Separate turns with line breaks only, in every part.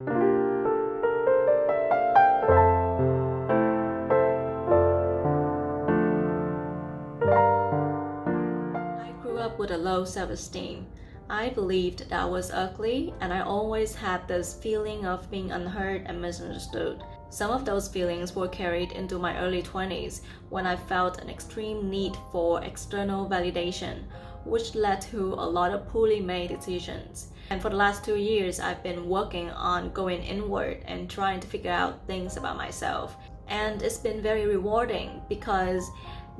I grew up with a low self-esteem. I believed that I was ugly, and I always had this feeling of being unheard and misunderstood. Some of those feelings were carried into my early 20s when I felt an extreme need for external validation, which led to a lot of poorly made decisions. And for the last 2 years, I've been working on going inward and trying to figure out things about myself. And it's been very rewarding because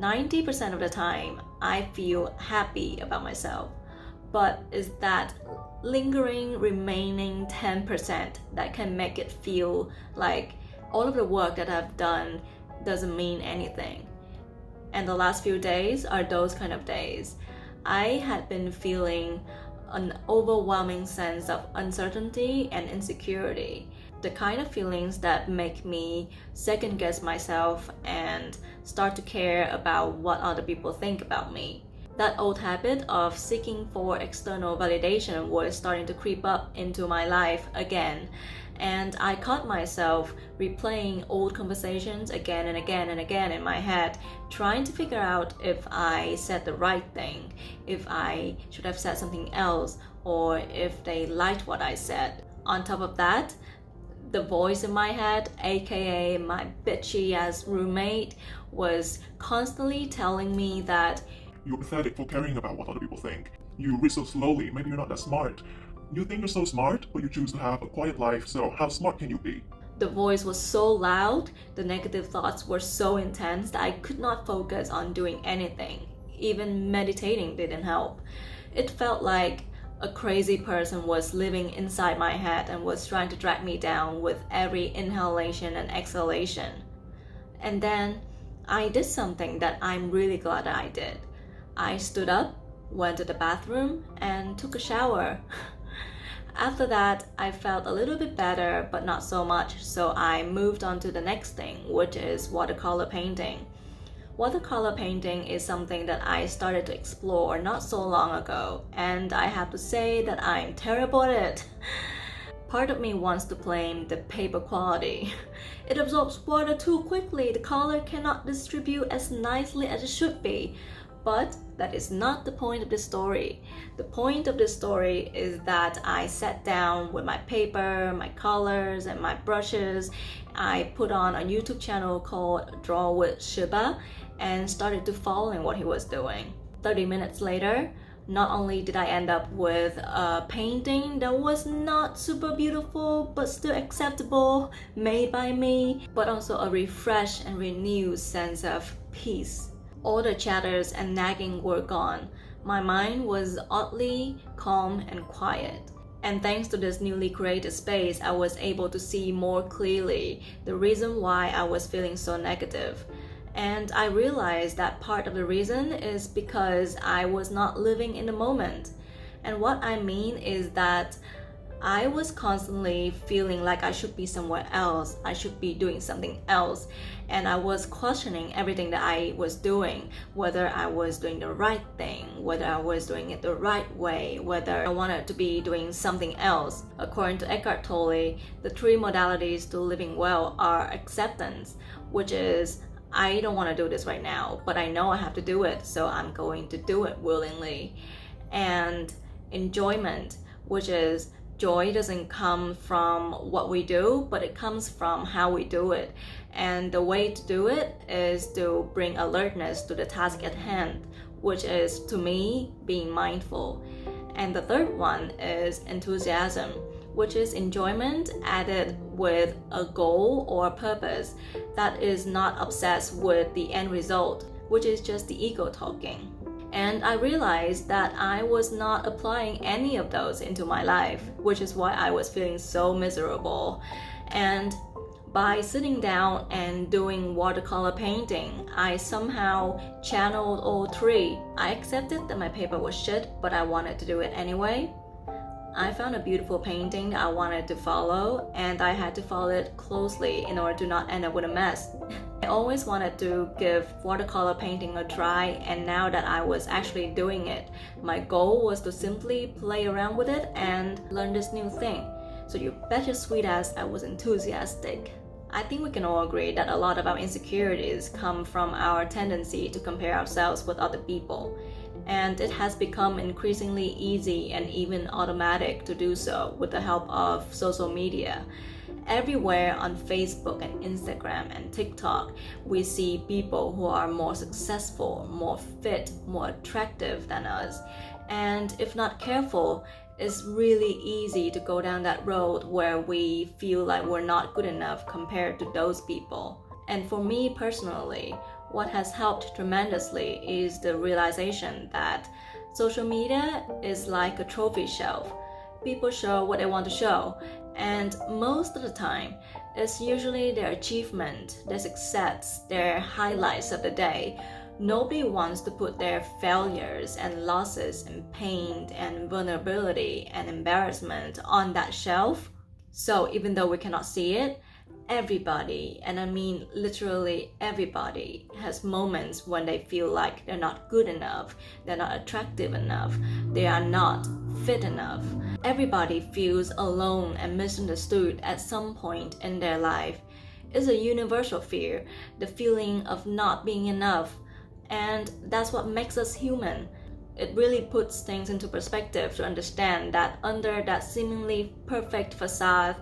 90% of the time, I feel happy about myself. But it's that lingering remaining 10% that can make it feel like all of the work that I've done doesn't mean anything. And the last few days are those kind of days. I had been feeling an overwhelming sense of uncertainty and insecurity, the kind of feelings that make me second guess myself and start to care about what other people think about me. That old habit of seeking for external validation was starting to creep up into my life again, and I caught myself replaying old conversations again and again and again in my head, trying to figure out if I said the right thing, if I should have said something else, or if they liked what I said. On top of that, the voice in my head, aka my bitchy ass roommate, was constantly telling me that
you're pathetic for caring about what other people think. You read so slowly, maybe you're not that smart. You think you're so smart, but you choose to have a quiet life, so how smart can you be?
The voice was so loud, the negative thoughts were so intense that I could not focus on doing anything. Even meditating didn't help. It felt like a crazy person was living inside my head and was trying to drag me down with every inhalation and exhalation. And then I did something that I'm really glad I did. I stood up, went to the bathroom, and took a shower. After that, I felt a little bit better, but not so much, so I moved on to the next thing, which is watercolor painting. Watercolor painting is something that I started to explore not so long ago, and I have to say that I'm terrible at it. Part of me wants to blame the paper quality. It absorbs water too quickly, the color cannot distribute as nicely as it should be. But that is not the point of the story. The point of the story is that I sat down with my paper, my colors, and my brushes. I put on a YouTube channel called Draw with Shiba and started to follow what he was doing. 30 minutes later, not only did I end up with a painting that was not super beautiful but still acceptable, made by me, but also a refreshed and renewed sense of peace. All the chatters and nagging were gone. My mind was oddly calm and quiet. And thanks to this newly created space, I was able to see more clearly the reason why I was feeling so negative. And I realized that part of the reason is because I was not living in the moment. And what I mean is that I was constantly feeling like I should be somewhere else, I should be doing something else, and I was questioning everything that I was doing, whether I was doing the right thing, whether I was doing it the right way, whether I wanted to be doing something else. According to Eckhart Tolle, the 3 modalities to living well are acceptance, which is I don't want to do this right now, but I know I have to do it, so I'm going to do it willingly. And enjoyment, which is joy doesn't come from what we do, but it comes from how we do it. And the way to do it is to bring alertness to the task at hand, which is, to me, being mindful. And the third one is enthusiasm, which is enjoyment added with a goal or a purpose that is not obsessed with the end result, which is just the ego talking. And I realized that I was not applying any of those into my life, which is why I was feeling so miserable. And by sitting down and doing watercolor painting, I somehow channeled all 3. I accepted that my paper was shit, but I wanted to do it anyway. I found a beautiful painting that I wanted to follow, and I had to follow it closely in order to not end up with a mess. I always wanted to give watercolor painting a try, and now that I was actually doing it, my goal was to simply play around with it and learn this new thing. So you bet your sweet ass I was enthusiastic. I think we can all agree that a lot of our insecurities come from our tendency to compare ourselves with other people. And it has become increasingly easy and even automatic to do so with the help of social media. Everywhere on Facebook and Instagram and TikTok, we see people who are more successful, more fit, more attractive than us. And if not careful, it's really easy to go down that road where we feel like we're not good enough compared to those people. And for me personally, what has helped tremendously is the realization that social media is like a trophy shelf. People show what they want to show, and most of the time, it's usually their achievement, their success, their highlights of the day. Nobody wants to put their failures and losses and pain and vulnerability and embarrassment on that shelf. So even though we cannot see it, everybody, and I mean literally everybody, has moments when they feel like they're not good enough, they're not attractive enough, they are not fit enough. Everybody feels alone and misunderstood at some point in their life. It's a universal fear, the feeling of not being enough, and that's what makes us human. It really puts things into perspective to understand that under that seemingly perfect facade,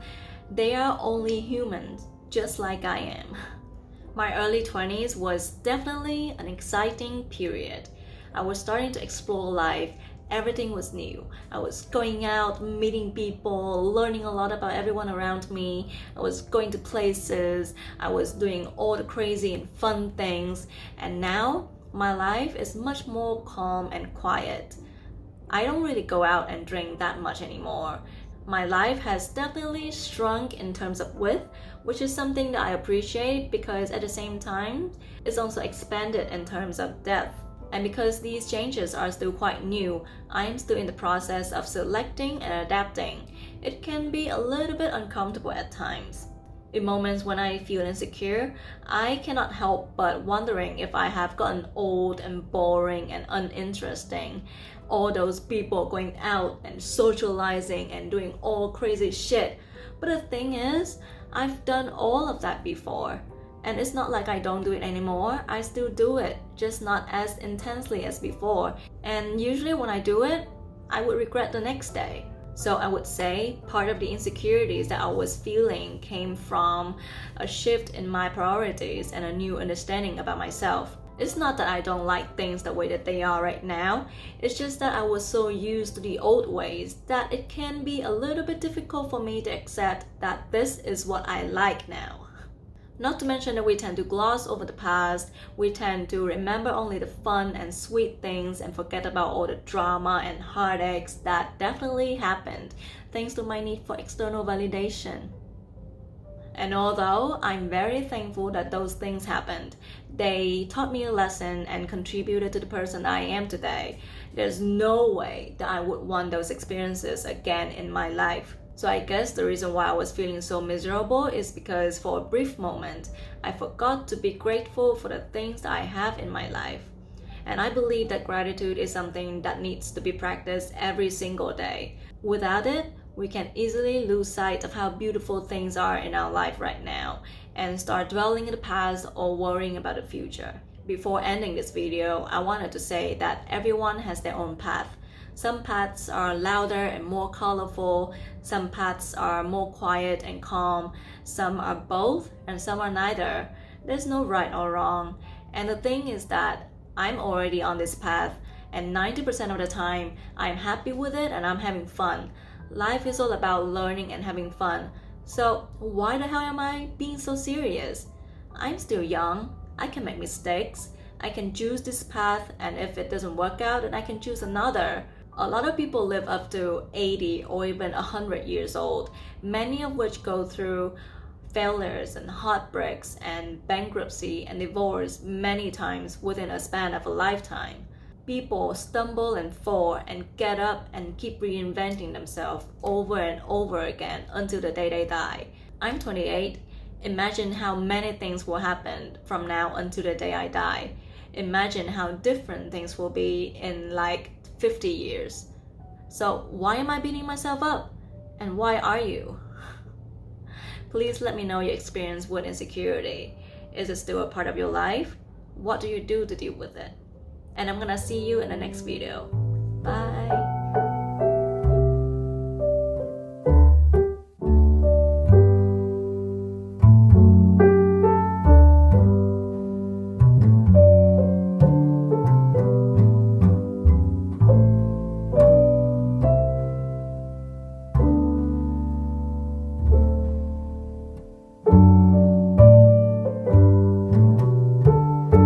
they are only humans, just like I am. My early 20s was definitely an exciting period. I was starting to explore life. Everything was new. I was going out, meeting people, learning a lot about everyone around me. I was going to places. I was doing all the crazy and fun things. And now, my life is much more calm and quiet. I don't really go out and drink that much anymore. My life has definitely shrunk in terms of width, which is something that I appreciate because at the same time, it's also expanded in terms of depth. And because these changes are still quite new, I am still in the process of selecting and adapting. It can be a little bit uncomfortable at times. In moments when I feel insecure, I cannot help but wondering if I have gotten old and boring and uninteresting. All those people going out and socializing and doing all crazy shit. But the thing is, I've done all of that before. And it's not like I don't do it anymore. I still do it, just not as intensely as before. And usually when I do it, I would regret the next day. So I would say part of the insecurities that I was feeling came from a shift in my priorities and a new understanding about myself. It's not that I don't like things the way that they are right now. It's just that I was so used to the old ways that it can be a little bit difficult for me to accept that this is what I like now. Not to mention that we tend to gloss over the past, we tend to remember only the fun and sweet things and forget about all the drama and heartaches that definitely happened, thanks to my need for external validation. And although I'm very thankful that those things happened, they taught me a lesson and contributed to the person I am today. There's no way that I would want those experiences again in my life. So I guess the reason why I was feeling so miserable is because for a brief moment, I forgot to be grateful for the things that I have in my life. And I believe that gratitude is something that needs to be practiced every single day. Without it, we can easily lose sight of how beautiful things are in our life right now and start dwelling in the past or worrying about the future. Before ending this video, I wanted to say that everyone has their own path. Some paths are louder and more colorful, some paths are more quiet and calm, some are both and some are neither. There's no right or wrong. And the thing is that I'm already on this path, and 90% of the time I'm happy with it and I'm having fun. Life is all about learning and having fun. So why the hell am I being so serious? I'm still young, I can make mistakes, I can choose this path, and if it doesn't work out then I can choose another. A lot of people live up to 80 or even 100 years old, many of which go through failures and heartbreaks and bankruptcy and divorce many times within a span of a lifetime. People stumble and fall and get up and keep reinventing themselves over and over again until the day they die. I'm 28. Imagine how many things will happen from now until the day I die. Imagine how different things will be in like 50 years. So why am I beating myself up? And why are you? Please let me know your experience with insecurity. Is it still a part of your life? What do you do to deal with it? And I'm gonna see you in the next video. Bye.